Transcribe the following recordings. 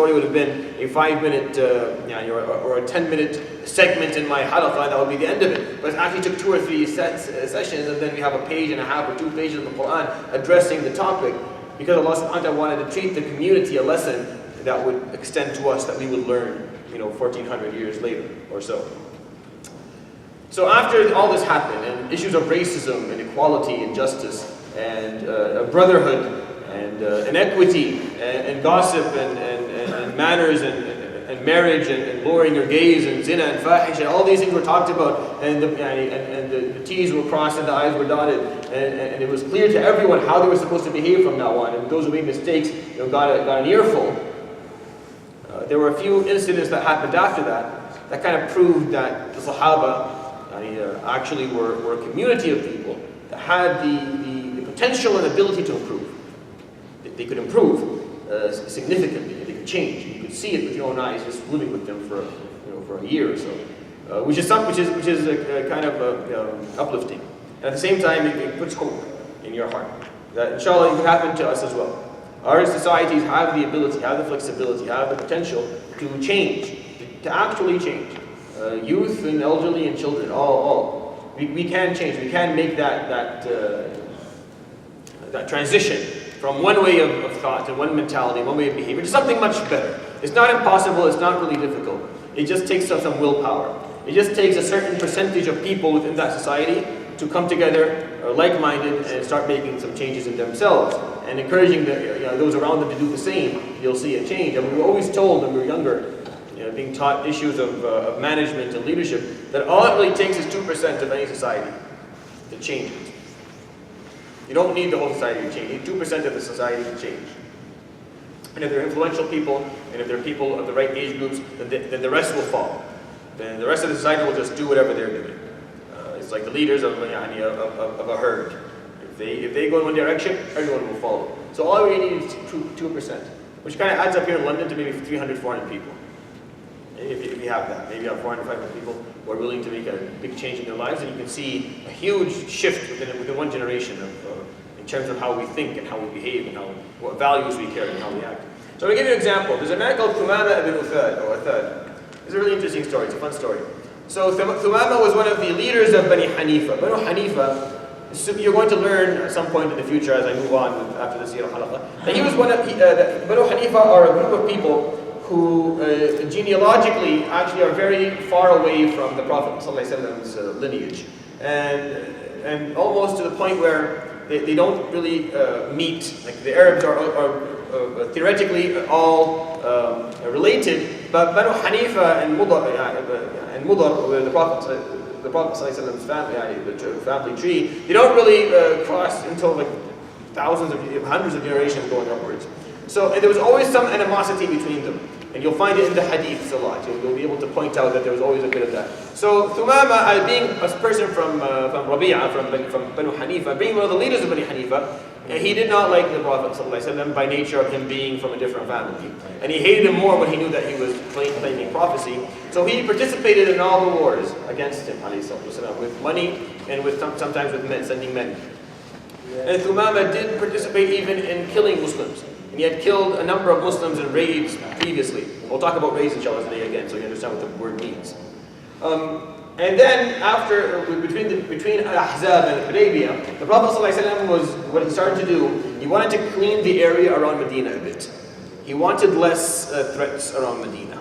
story would have been a 5-minute or a 10-minute segment in my halaqah, that would be the end of it. But it actually took 2 or 3 sessions, and then we have a page and a half or 2 pages of the Quran addressing the topic, because Allah subhanahu wa ta'ala wanted to treat the community a lesson that would extend to us, that we would learn 1400 years later or so. So after all this happened, and issues of racism and equality and justice and brotherhood and equity and gossip and manners and marriage and lowering your gaze and zina and fahish and all these things were talked about, and the T's were crossed and the I's were dotted, and it was clear to everyone how they were supposed to behave from now on, and those who made mistakes got an earful. There were a few incidents that happened after that kind of proved that the Sahaba actually were a community of people that had the potential and ability to improve. They could improve significantly. They could change. You could see it with your own eyes just living with them for a year or so, which is kind of uplifting. And at the same time, it puts hope in your heart that inshallah it can happen to us as well. Our societies have the ability, have the flexibility, have the potential to change, to actually change. Youth and elderly and children, all. We can change. We can make that transition from one way of thought and one mentality, one way of behavior to something much better. It's not impossible. It's not really difficult. It just takes some willpower. It just takes a certain percentage of people within that society to come together, like-minded, and start making some changes in themselves and encouraging those around them to do the same. You'll see a change. And we were always told when we were younger, being taught issues of management and leadership, that all it really takes is 2% of any society to change it. You don't need the whole society to change. You need 2% of the society to change. And if they're influential people, and if they're people of the right age groups, then the rest will follow. Then the rest of the society will just do whatever they're doing. It's like the leaders of a herd. If they go in one direction, everyone will follow. So all we need is 2%, which kind of adds up here in London to maybe 300, 400 people. If you have that, maybe you have 400, 500 people who are willing to make a big change in their lives, and you can see a huge shift within one generation in terms of how we think and how we behave and what values we carry and how we act. So I'm going to give you an example. There's a man called Thumama ibn Uthad. It's a really interesting story. It's a fun story. So Thumama was one of the leaders of Bani Hanifa. Bani Hanifa, so you're going to learn at some point in the future as I move on after the Sira Halaqa, that he was one of Bani Hanifa are a group of people who genealogically actually are very far away from the Prophet ﷺ's lineage, and almost to the point where they don't really meet. Like the Arabs are theoretically all related, but Banu Hanifa and Mudar, where the Prophet ﷺ's family, the family tree, they don't really cross until like hundreds of generations going upwards. So there was always some animosity between them. And you'll find it in the hadiths a lot. You'll be able to point out that there was always a bit of that. So Thumama, being a person from Rabi'a, from Banu Hanifa, being one of the leaders of Banu Hanifa, he did not like the Prophet ﷺ by nature of him being from a different family. And he hated him more when he knew that he was claiming prophecy. So he participated in all the wars against him, ﷺ, with money and sometimes with men, sending men. And Thumama did participate even in killing Muslims. And he had killed a number of Muslims in raids previously. We'll talk about raids inshallah today again, so you understand what the word means. And then after, between Al-Ahzab and Hudaybiyah, the Prophet ﷺ was, what he started to do, he wanted to clean the area around Medina a bit. He wanted less threats around Medina.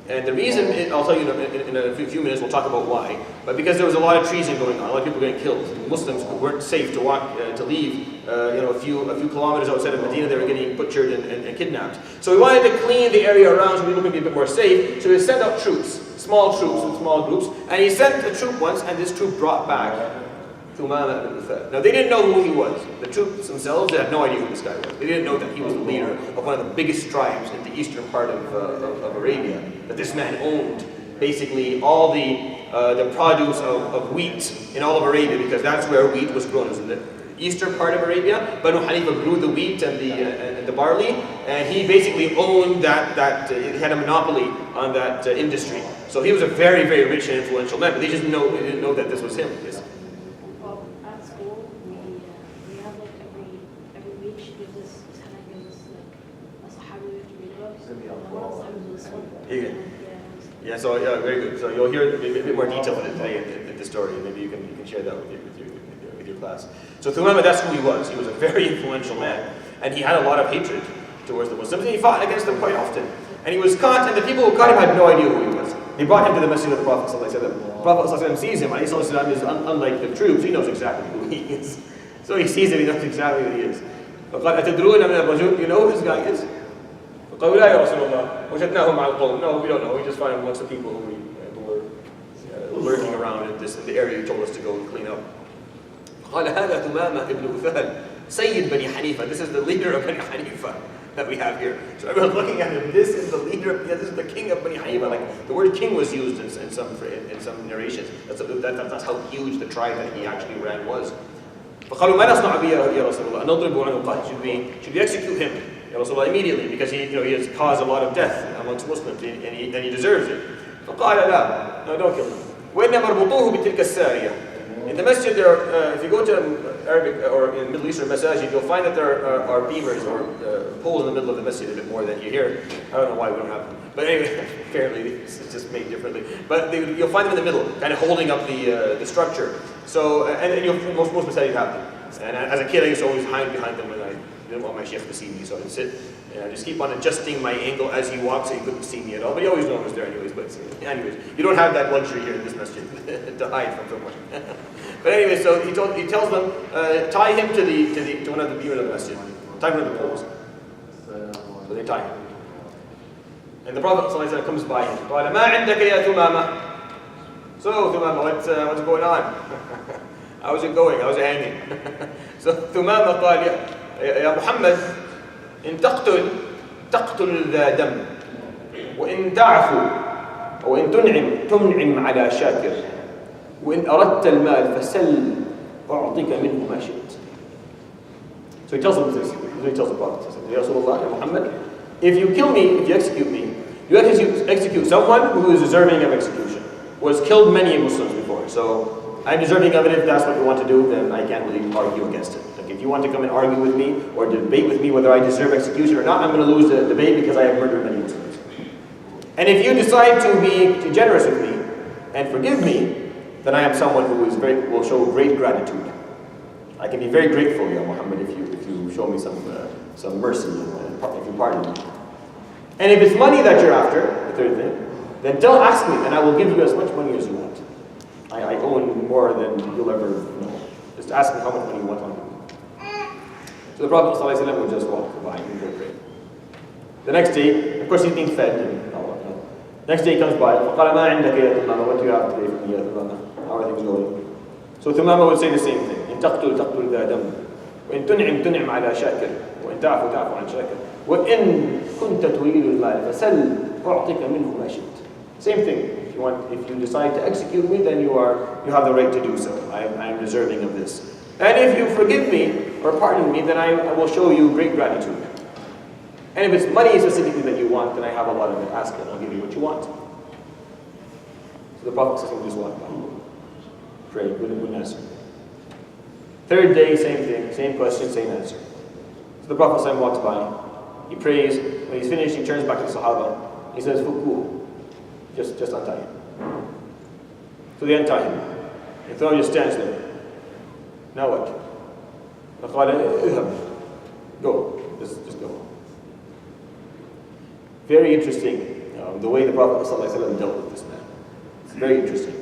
And the reason, I'll tell you in a few minutes, we'll talk about why. But because there was a lot of treason going on, a lot of people getting killed. Muslims weren't safe to walk, to leave. A few kilometers outside of Medina, they were getting butchered and kidnapped. So he wanted to clean the area around so people could be a bit more safe. So he sent out troops, small troops with small groups. And he sent a troop once, and this troop brought back Thumama ibn Uthad. Now they didn't know who he was. The troops themselves, they had no idea who this guy was. They didn't know that he was the leader of one of the biggest tribes in the eastern part of Arabia. That this man owned basically all the produce of wheat in all of Arabia, because that's where wheat was grown. It was in the eastern part of Arabia. Banu Hanifa grew the wheat and the barley, and he basically owned that he had a monopoly on that industry. So he was a very, very rich and influential man, but they didn't know that this was him. Yes. Well, at school, we have like every week she gives us like a sahabi we have to read about. Yeah, so yeah, very good. So you'll hear a bit more detail in the story. Maybe you can share that with your class. So Thumama, that's who he was. He was a very influential man, and he had a lot of hatred towards the Muslims, and he fought against them quite often. And he was caught, and the people who caught him had no idea who he was. They brought him to the Masjid of the Prophet ﷺ. The Prophet ﷺ sees him, and ﷺ is unlike the troops. He knows exactly who he is. So he sees him, he knows exactly who he is. فقال أتدرون من الرجل? You know who this guy is? فقالوا لا يا رسول الله وجدناه مع القوم. No, we don't know. We just find him amongst the people who were lurking around in the area you told us to go and clean up. قال هذا ثمامة ابن أثال سيد بني حنيفة. This is the leader of Bani Hanifa that we have here. So everyone's looking at him. This is the leader. This is the king of Bani Hanifa. Like the word king was used in some narrations. That's how huge the tribe that he actually ran was. فقالوا ما نصنع به يا رسول الله نضرب عنقه. Should we execute him, Ya Rasulullah, immediately, because he has caused a lot of death amongst Muslims and he deserves it. فقال لا, no, don't kill him. وإنما اربطوه بتلك السارية. In the masjid, if you go to Arabic or in Middle Eastern masajid, you'll find that there are beamers or poles in the middle of the masjid a bit more than you hear. I don't know why we don't have them. But anyway, apparently it's just made differently. But you'll find them in the middle, kind of holding up the structure. So, and most masajid have them. And as a kid, I used to always hide behind them when I didn't want my sheikh to see me. So I'd sit and I just keep on adjusting my angle as he walks so he couldn't see me at all. But he always knew I was there anyways. But anyways, you don't have that luxury here in this masjid to hide from someone. But anyway, so he tells them, tie him to one of the beamers of the masjid. Tie him to the poles. So they tie him. And the Prophet ﷺ comes by him. قال ما عندك يا ثمامة? So Thumama, what's going on? How's it going? How's it hanging? So Thumama قال يا محمد إن تقتل ذا دم وإن تعفو أو إن تنعم على شاكر وإن أردت المال فسل أعطيك منه ما شئت. So he tells him this. He tells the Prophet, he says, Ya Rasulullah, Ya Muhammad, if you kill me, if you execute me, you execute someone who is deserving of execution, who has killed many Muslims before. So I'm deserving of it. If that's what you want to do, then I can't really argue against it. Like if you want to come and argue with me or debate with me whether I deserve execution or not, I'm going to lose the debate because I have murdered many Muslims. And if you decide to be too generous with me and forgive me, then I am someone who will show great gratitude. I can be very grateful, Ya Muhammad, if you show me some mercy and if you pardon me. And if it's money that you're after, the third thing, then ask me, and I will give you as much money as you want. I own more than you'll ever know. Just ask me how much money you want on me. So the Prophet ﷺ would just walk by and go pray. The next day, of course he's being fed and all that. Next day he comes by, فَقَالَ مَا عِنْدَكَ يَا ثُمَامَ? What do you have today for me, Ya Thumama? How are things going? So Thumama would say the same thing. إن تقتل ذا دم وإن تنعم على شاكر وإن تعفو عن شاكر وإن كنت تريد المال فسل أعطيك منه ما شئت. Same thing. If you decide to execute me, then you have the right to do so. I am deserving of this. And if you forgive me or pardon me, then I will show you great gratitude. And if it's money specifically that you want, then I have a lot of it. Ask it, I'll give you what you want. So the Prophet just walked by. Pray, good answer. Third day, same thing, same question, same answer. So the Prophet walks by. He prays. When he's finished, he turns back to the Sahaba. He says, Fuku. Just untie him. So they untie him. And Thumama just stands there. Now what? Go. Just go. Very interesting, the way the Prophet ﷺ dealt with this man. It's very interesting.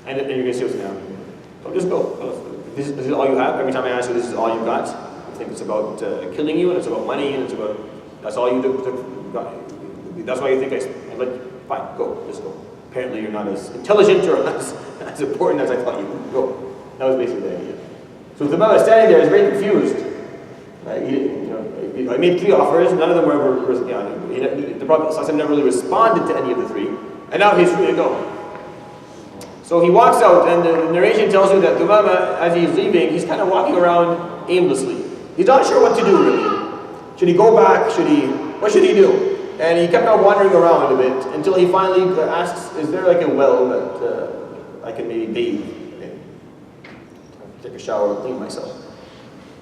And you're going to see what's now. So just go. This is all you have. Every time I ask you, this is all you got. I think it's about killing you, and it's about money, and that's all you do. That's why you think I'm like, fine, go, just go. Apparently you're not as intelligent or as important as I thought you would. Go. That was basically the idea. So Thumama was standing there, is very confused. I made 3 offers, none of them were ever, the Prophet never really responded to any of the 3, and now he's free to go. So he walks out, and the narration tells you that Thumama, as he's leaving, he's kind of walking around aimlessly. He's not sure what to do really. Should he go back? What should he do? And he kept on wandering around a bit until he finally asks, is there like a well that I can maybe bathe in? Take a shower, clean myself.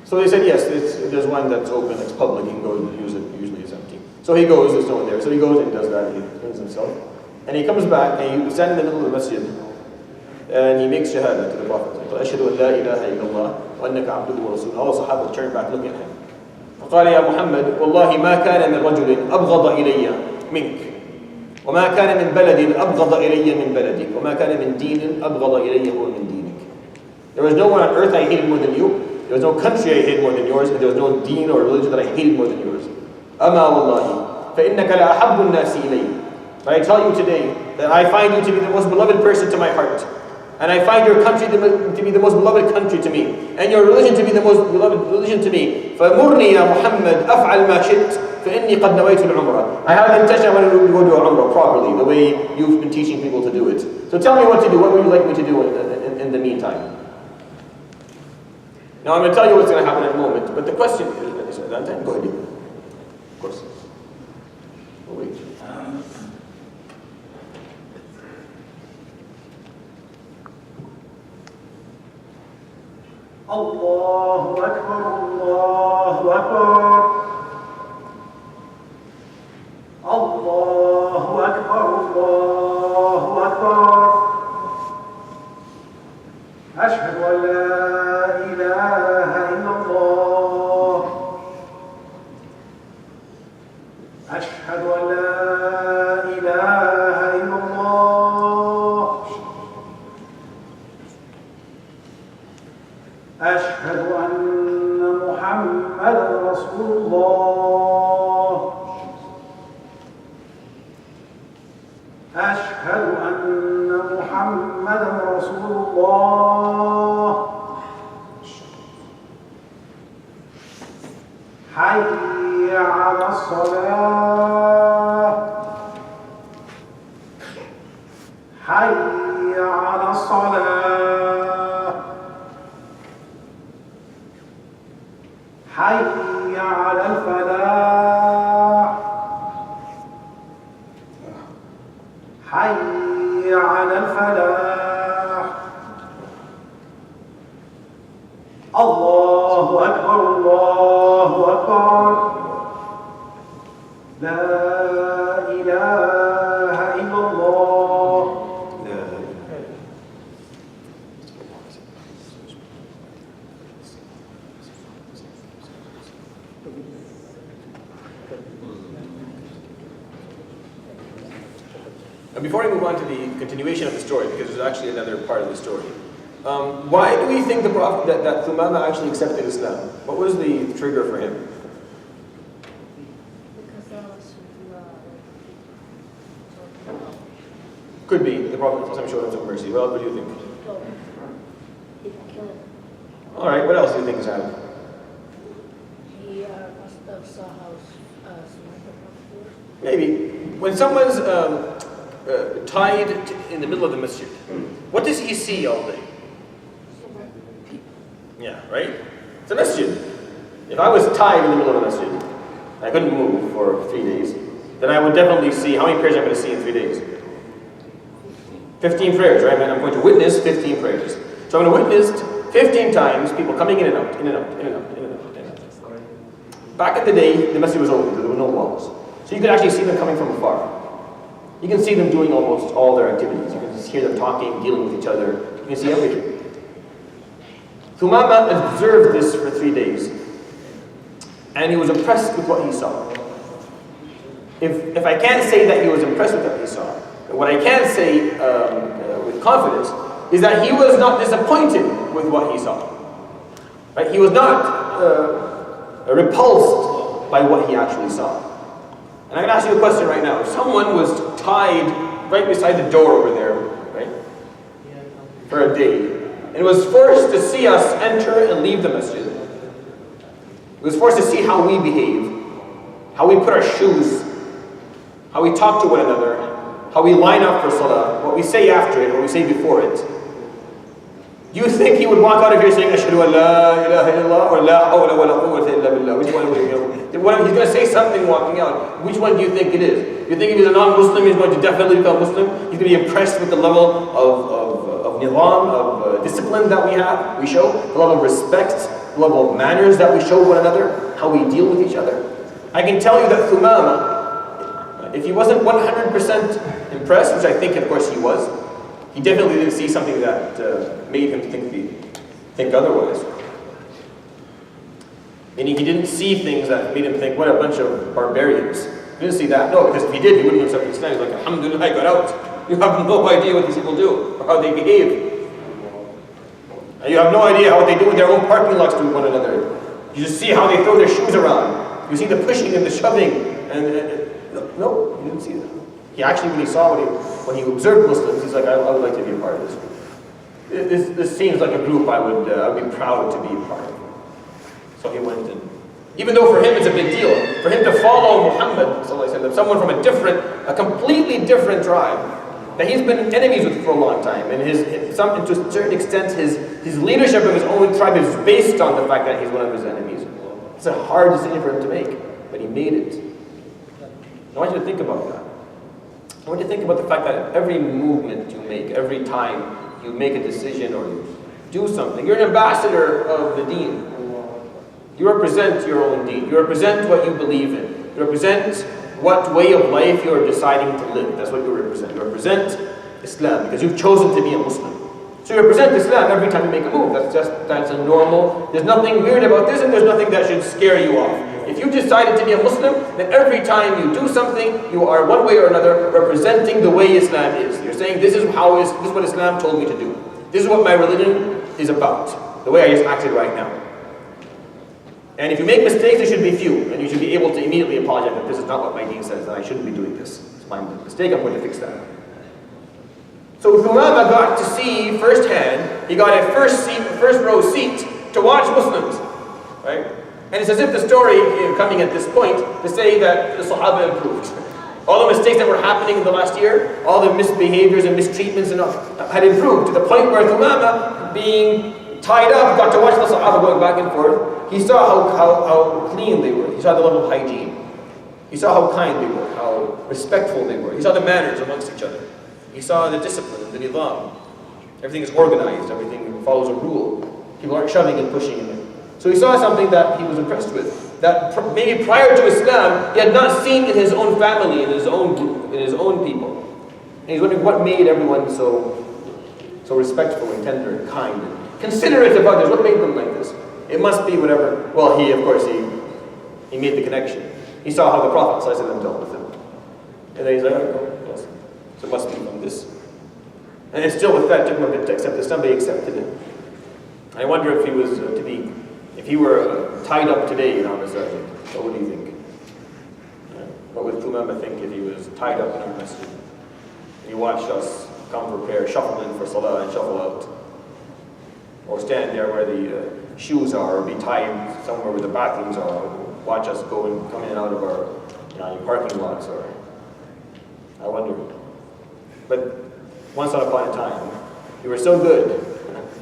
So they said, yes, there's one that's open, it's public, you can go use it, usually it's empty. So he goes, there's no one there. So he goes and does that, he cleans himself. And he comes back and he stands in the middle of the masjid. And he makes shahada to the Prophet. أشهد أن لا إله إلا الله وأنك عبده ورسوله. All the Sahaba turn back looking at him. فقال يا محمد والله ما كان من رجل أبغض إلي منك وما كان من بلد أبغض إلي من بلدك وما كان من دين أبغض إلي هو من دينك. There was no one on earth I hated more than you. There was no country I hated more than yours, and there was no deen or religion that I hated more than yours. أما والله فإنك لأحب الناس إلي. But I tell you today that I find you to be the most beloved person to my heart. And I find your country to be the most beloved country to me. And your religion to be the most beloved religion to me. فَمُرْنِي يَا مُحَمَّدْ أَفْعَلْ مَا شِئْتْ فَإِنِّي قَدْ نَوَيْتُ الْعُمْرَةِ. I have the intention I want to go do a umrah properly, the way you've been teaching people to do it. So tell me what to do. What would you like me to do in the meantime? Now I'm going to tell you what's going to happen in a moment. But the question is, go ahead. Of course. Oh, wait. الله أكبر الله أكبر الله أكبر الله أكبر أشهد أن لا إله إلا الله أشهد أن لا إله إلا الله أشهد أن محمدًا رسول الله أشهد أن محمدًا رسول الله حي على الصلاة حي على الصلاة حي على الفلاح حي على الفلاح الله أكبر الله أكبر لا إله إلا الله And before I move on to the continuation of the story, because there's actually another part of the story, why do we think the Prophet that Thumama actually accepted Islam? What was the trigger for him? Because that was Could be the Prophet showed him some mercy. Well, what do you think? he killed him. All right. What else do you think is happening? He must have saw how sniper was. Maybe when someone's tied in the middle of the masjid, what does he see all day? Yeah, right? It's a masjid. If I was tied in the middle of a masjid, I couldn't move for 3 days, then I would definitely see how many prayers I'm going to see in 3 days. 15 prayers, right? I'm going to witness 15 prayers. So I'm going to witness 15 times people coming in and out, in and out, in and out, in and out, in and out. Back in the day, the masjid was open, there were no walls. So you could actually see them coming from afar. You can see them doing almost all their activities. You can just hear them talking, dealing with each other. You can see everything. Thumama observed this for 3 days. And he was impressed with what he saw. If I can't say that he was impressed with what he saw, what I can say with confidence is that he was not disappointed with what he saw. Right? He was not repulsed by what he actually saw. And I'm going to ask you a question right now. If someone was tied right beside the door over there, right, for a day, and was forced to see us enter and leave the masjid, was forced to see how we behave, how we put our shoes, how we talk to one another, how we line up for salah, what we say after it, what we say before it. Do you think he would walk out of here saying, Ashhadu an la ilaha illallah, or la hawla wa la quwwata illa billah? Which one would he go? He's going to say something walking out. Which one do you think it is? You think if he's a non-Muslim, he's going to definitely become Muslim? He's going to be impressed with the level of nizam, of discipline that we show, the level of respect, the level of manners that we show one another, how we deal with each other. I can tell you that Thumama if he wasn't 100% impressed, which I think of course he was, he definitely didn't see something that made him think otherwise. Meaning he didn't see things that made him think, what a bunch of barbarians. He didn't see that. No, because if he did, he wouldn't have accepted Islam. He's like, alhamdulillah, I got out. You have no idea what these people do, or how they behave. And you have no idea what they do in their own parking lots to one another. You just see how they throw their shoes around. You see the pushing and the shoving. No, he didn't see that. He actually, when he saw, when he observed Muslims, he's like, I would like to be a part of this. This seems like a group I would be proud to be a part of. So he went in. Even though for him it's a big deal, for him to follow Muhammad, someone from a completely different tribe, that he's been enemies with for a long time, and to a certain extent his leadership of his own tribe is based on the fact that he's one of his enemies. It's a hard decision for him to make, but he made it. I want you to think about that. I want you to think about the fact that every movement you make, every time you make a decision or you do something, you're an ambassador of the deen. You represent your own deen. You represent what you believe in. You represent what way of life you are deciding to live. That's what you represent. You represent Islam because you've chosen to be a Muslim. So you represent Islam every time you make a move. That's a normal. There's nothing weird about this, and there's nothing that should scare you off. If you decided to be a Muslim, then every time you do something, you are one way or another representing the way Islam is. You're saying this is what Islam told me to do. This is what my religion is about. The way I just acted right now. And if you make mistakes, they should be few, and you should be able to immediately apologize that this is not what my deen says, and I shouldn't be doing this. It's my mistake, I'm going to fix that. So Thumama got to see firsthand, he got a first row seat to watch Muslims, right? And it's as if the story, coming at this point, to say that the Sahaba improved. All the mistakes that were happening in the last year, all the misbehaviors and mistreatments and all, had improved to the point where Thumama, being tied up, got to watch the Sahaba going back and forth. He saw how clean they were. He saw the level of hygiene. He saw how kind they were, how respectful they were. He saw the manners amongst each other. He saw the discipline, the nidam. Everything is organized. Everything follows a rule. People aren't shoving and pushing in it. So he saw something that he was impressed with. That maybe prior to Islam, he had not seen in his own family, in his own group, in his own people. And he's wondering what made everyone so respectful and tender and kind and considerate of others. What made them like this? It must be whatever. Well, he made the connection. He saw how the Prophet ﷺ dealt with him. And then he's like, oh, yes. So it must be from this. And it's still with that, took him a bit to accept this. Somebody accepted it. I wonder if he was if he were tied up today in our masjid, what would you think? What would Thumama think if he was tied up in our masjid? And he watched us come for prayer, shuffle in for salah and shuffle out. Or stand there where the shoes are, or be tied somewhere where the bathrooms are, or watch us go and come in and out of our parking lots, or I wonder. But once upon a time, we were so good,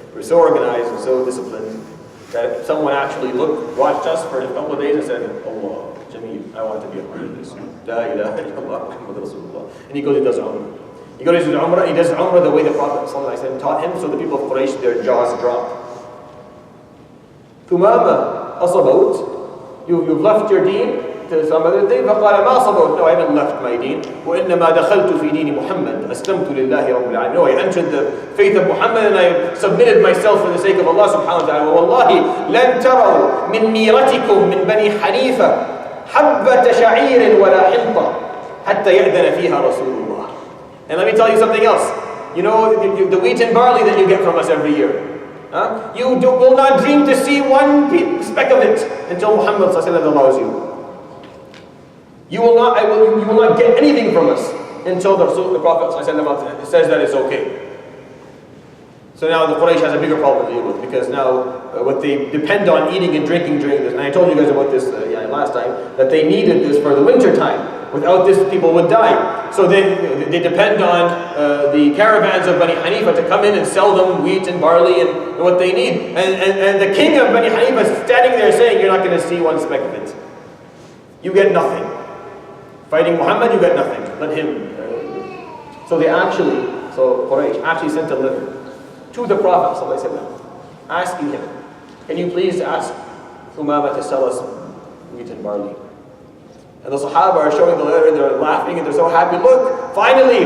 we were so organized and so disciplined, that someone actually watched us for a couple of days and said, Allah, Jameel, I want to be a part of this. La ilaha illallah, Muhammad Rasulullah. And he goes and does Umrah. He goes to Umrah, he does Umrah the way the Prophet ﷺ taught him, so the people of Quraysh, their jaws drop. Thumama asabaut, you've left your deen to some other thing. فقال ما صبوت. No, I haven't left my deen. وإنما دخلت في دين محمد أسلمت لله رب العالمين. No, I entered the faith of Muhammad and I submitted myself for the sake of Allah subhanahu wa ta'ala. والله لن تروا من ميرتكم من بني حنيفة حبة شعير ولا حنطة حتى يأذن فيها رسول الله. And let me tell you something else. You know the wheat and barley that you get from us every year. You will not dream to see one speck of it until Muhammad allows you. You will not get anything from us until the Prophet says that it's okay. So now the Quraysh has a bigger problem to deal with, because now what they depend on eating and drinking during this, and I told you guys about this last time, that they needed this for the winter time. Without this, people would die. So they depend on the caravans of Bani Hanifa to come in and sell them wheat and barley and what they need. And the king of Bani Hanifa is standing there saying, you're not going to see one speck of it. You get nothing. Fighting Muhammad, you get nothing. Let him. So Quraysh actually sent a letter to the Prophet ﷺ, asking him, can you please ask Thumama to sell us wheat and barley? And the Sahaba are showing the letter and they're laughing and they're so happy. Look, finally,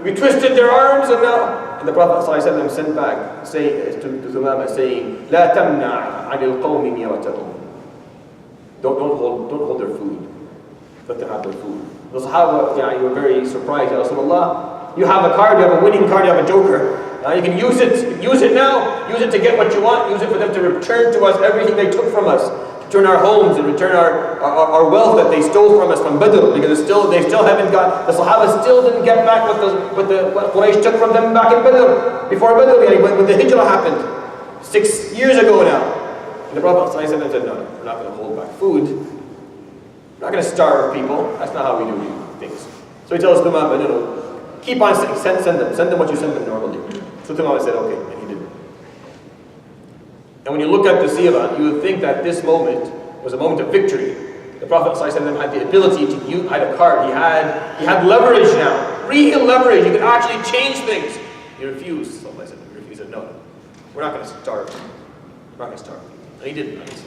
we twisted their arms and now. And the Prophet ﷺ sent back to Thumama saying, لا تمنع عن القوم ميرتهم. Don't hold their food. Let them have their food. The Sahaba, were very surprised. Ya Rasulullah, you have a card, you have a winning card, you have a joker. You can use it now. Use it to get what you want. Use it for them to return to us everything they took from us. Return our homes and return our wealth that they stole from us from Badr, because they still haven't got, the Sahaba still didn't get back what Quraysh took from them back in Badr, before Badr, when the Hijrah happened, 6 years ago now. And the Prophet ﷺ said, no, we're not going to hold back food. We're not going to starve people. That's not how we do things. So he tells Thumama, no, keep on send them what you send them normally. So Thumama said, okay, and he did. And when you look at the Sira, you would think that this moment was a moment of victory. The Prophet ﷺ had the ability to had a card. He had leverage now, real leverage. He could actually change things. He refused. He said, no, we're not going to starve. We're not going to starve. And he didn't.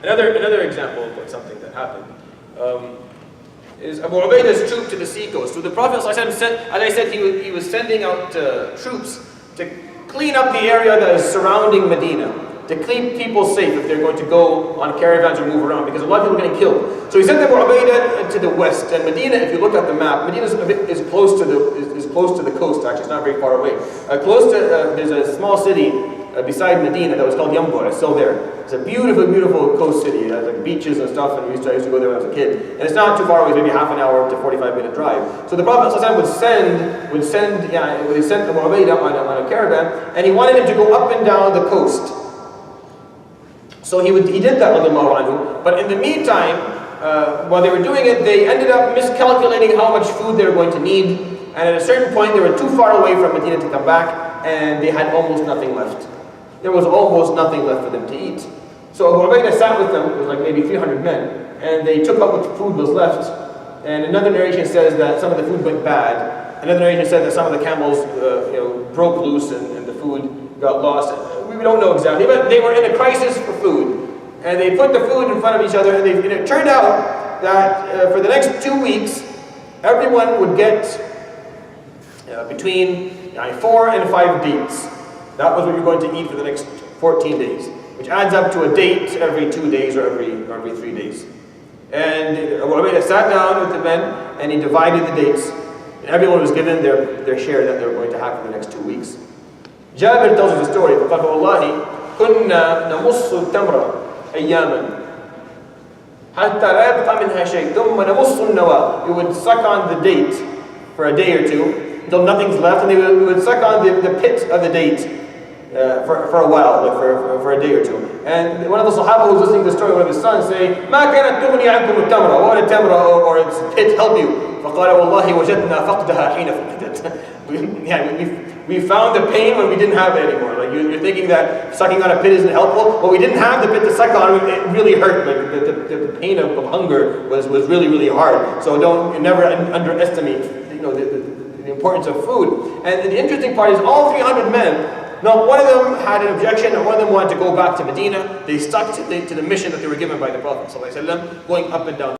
Another example of something that happened is Abu Ubaida's troop to the seacoast. So the Prophet ﷺ said, as I said, he was sending out troops to clean up the area that is surrounding Medina, to keep people safe if they're going to go on caravans or move around, because a lot of people are getting killed. So he sent Abu Ubaidah to the west, and Medina, if you look at the map, Medina is close to the coast. Actually, it's not very far away. There's a small city beside Medina that was called Yambu. It's still there. It's a beautiful, beautiful coast city. It has like beaches and stuff, and I used to go there when I was a kid. And it's not too far away, maybe half an hour to 45-minute drive. So the Prophet ﷺ would send Abu Ubaidah on a caravan, and he wanted him to go up and down the coast. So he did that, radiallahu anhu. But in the meantime, while they were doing it, they ended up miscalculating how much food they were going to need. And at a certain point, they were too far away from Medina to come back, and they had almost nothing left. There was almost nothing left for them to eat. So Abu Ubaidah sat with them, it was like maybe 300 men, and they took up what food was left. And another narration says that some of the food went bad. Another narration said that some of the camels broke loose and the food got lost. We don't know exactly, but they were in a crisis for food. And they put the food in front of each other, and it turned out that for the next 2 weeks, everyone would get between 4 and 5 dates. That was what you're going to eat for the next 14 days, which adds up to a date every 2 days or every 3 days. And Abu Ubaidah sat down with the men, and he divided the dates, and everyone was given their share that they were going to have for the next 2 weeks. Jabir tells us a story. فقال والله كنا نمص التمر أياما حتى لا يبقى منها شيء ثم نمص النواة. We would suck on the date for a day or two until nothing's left, and we would suck on the pit of the date for a while, like for a day or two. And one of the Sahaba who was listening to the story, one of his sons, saying, ما كانت تغني عنكم التمرة, what would a tamra or its pit help you? فقال والله وجدنا فقدها حين فقدت. We found the pain when we didn't have it anymore. Like you're thinking that sucking on a pit isn't helpful. Well, we didn't have the pit to suck on. It really hurt. Like the pain of hunger was really, really hard. So never underestimate the importance of food. And the interesting part is all 300 men, not one of them had an objection, not one of them wanted to go back to Medina. They stuck to the mission that they were given by the Prophet ﷺ, going up and down.